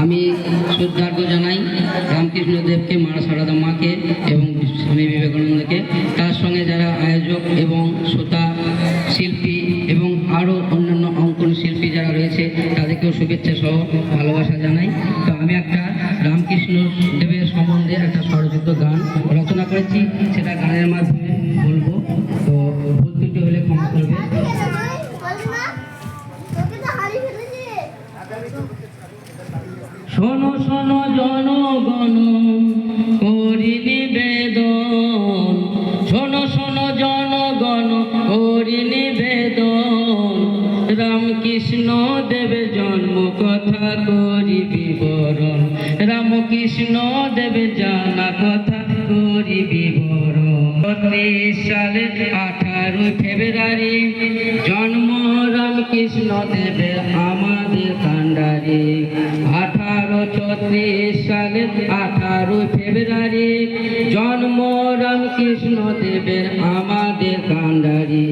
আমি শ্রদ্ধার্ঘ্য জানাই রামকৃষ্ণ দেবকে, মা সারদা মাকে এবং স্বামী বিবেকানন্দকে। তার সঙ্গে যারা আয়োজক এবং শ্রোতা শিল্পী এবং আরও অন্যান্য অঙ্কন শিল্পী যারা রয়েছে তাদেরকেও শুভেচ্ছা সহ ভালোবাসা জানাই। তো আমি একটা রামকৃষ্ণ দেবের সম্বন্ধে একটা স্বরযুক্ত গান রচনা করেছি, সেটা গানের মাধ্যমে বলবো। তো ভুল ত্রুটি হলে ক্ষমা করবে। শোনো শোনো জনগণ করি নিবেদন, শোনো শোনো জনগণ করি নিবেদন, রামকৃষ্ণ দেবের জন্ম কথা করি বিবরণ, রামকৃষ্ণ দেবের জানা কথা করি বিবরণ। ৩০ সালের 18 ফেব্রুয়ারি জন্ম রামকৃষ্ণ দেবের আমাদের কান্ডারি। 1836 সালের 18 ফেব্রুয়ারি জন্ম রামকৃষ্ণ দেবের আমাদের কান্ডারি।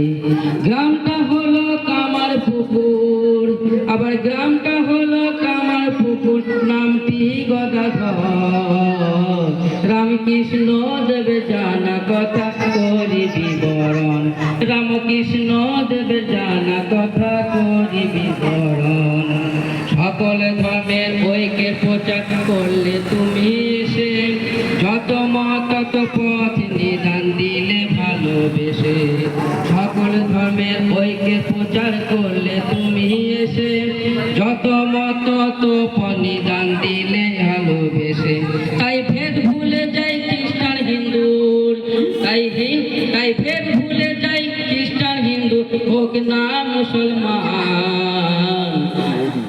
গ্রামটা হলো কামারপুকুর, আবার গ্রামটা হলো কামারপুকুর, নামটি গদাধর। রামকৃষ্ণ দেবের জানা কথা করি বিবরণ, রামকৃষ্ণ দেবের জানা কথা করি বিবরণ। সকল ধর্মের ঐক্যের প্রচার করলে তুমি এসে, যত মত তত পথ নিদান দিলে ভালোবেসে। সকল ধর্মের ঐক্যের প্রচার করলে তুমি এসে, যত মত তত পথ নিদান দিলে ভালোবেসে। তাই ভেদ ভুলে যাই খ্রিস্টান হিন্দুর, তাই ভেদ ভুলে যাই খ্রিস্টান হিন্দু, হোক না মুসলমান।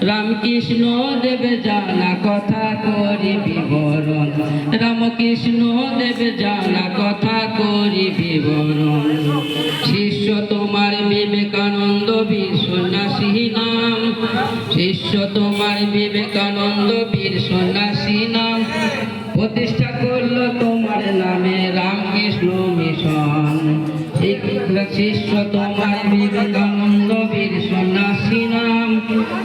রামকৃষ্ণ দেবে জানা কথা করি বিবরণ, রামকৃষ্ণ দেবে জানা কথা করি বিবরণ। শিষ্য তোমার বিবেকানন্দ বীর সন্ন্যাসী নাম, শিষ্য তোমার বিবেকানন্দ বীর সন্ন্যাসী নাম, প্রতিষ্ঠা করলো তোমার নামে রামকৃষ্ণ মিশন। শিষ্য তোমার বিবেকানন্দ বীর সন্ন্যাসী নাম,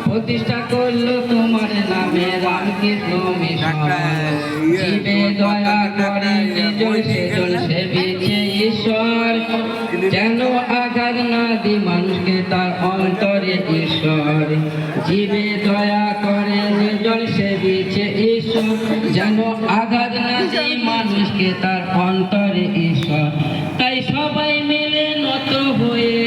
প্রতিষ্ঠা করলো তোমার নামে রামকৃষ্ণ মিশন। জীবে দয়া করে নিজন সেজন সেবিছে ঈশ্বর, যেন আঘাত না দি মানুষকে তার অন্তরে ঈশ্বর। জীবে দয়া করে নিজন সেবিছে ঈশ্বর, যেন আঘাত না দি মানুষকে তার অন্তরে ঈশ্বর। তাই সবাই মিলে নত হয়ে,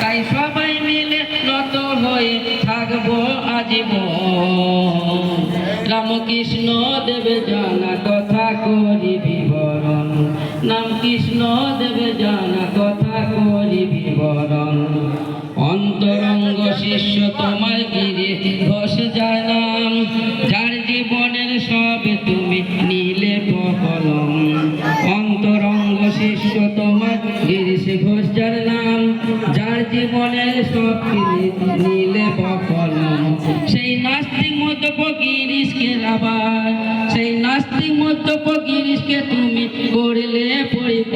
তাই সবাই মিলে নত হয়ে থাকবো আজীবন। রামকৃষ্ণ দেবে জানা কথা করি বিবরণ, রামকৃষ্ণ দেবে জানা কথা করি বিবরণ। অন্তরঙ্গ শিষ্য তোমার গিরি ঘোষ যার নাম, যার জীবনের সবে তুমি নীলে কলম। অন্তরঙ্গ শিষ্য তোমার গিরিশ ঘোষ যার নাম, যার জীবনের সব নীলে কলম। সেই নাস্তিক মধ্যপ গিরিশকে আবার, সেই নাস্তিক মধ্যপ গিরিশকে তুমি করলে পরিপূর্ণ